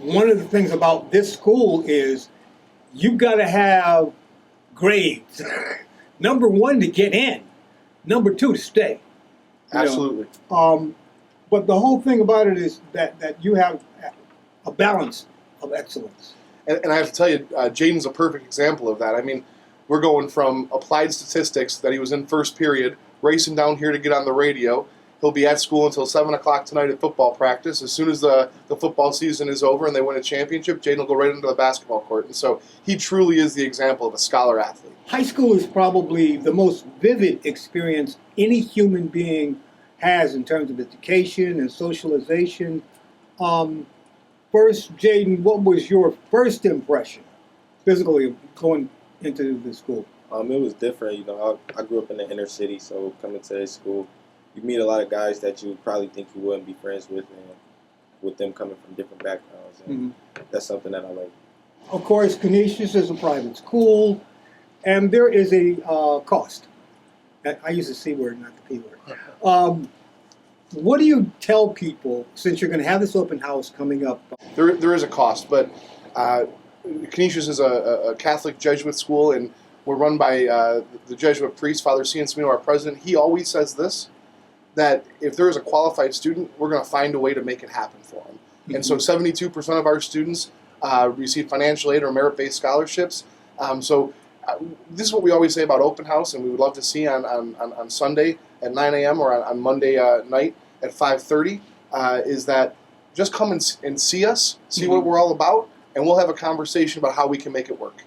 one of the things about this school is you've got to have grades. Number one, to get in. Number two, to stay. Absolutely. But the whole thing about it is that you have a balance of excellence. And I have to tell you, Jahyden's a perfect example of that. I mean, we're going from applied statistics that he was in first period, racing down here to get on the radio. He'll be at school until 7 o'clock tonight at football practice. As soon as the football season is over and they win a championship, Jahyden will go right into the basketball court. And so he truly is the example of a scholar athlete. High school is probably the most vivid experience any human being has in terms of education and socialization. First, Jahyden, what was your first impression physically going into the school? It was different. You know, I grew up in the inner city, so coming to this school, you meet a lot of guys that you probably think you wouldn't be friends with, and with them coming from different backgrounds, and that's something that I like. Of course, Canisius is a private school, and there is a cost. I use the C word, not the P word. What do you tell people, since you're going to have this open house coming up? There is a cost, but Canisius is a Catholic Jesuit school, and we're run by the Jesuit priest, Father Ciancimino, our president. He always says this, that if there is a qualified student, we're going to find a way to make it happen for them. And so 72% of our students receive financial aid or merit-based scholarships. This is what we always say about Open House, and we would love to see on Sunday at 9 a.m. or on Monday night at 5:30, is that just come and see us, see what we're all about, and we'll have a conversation about how we can make it work.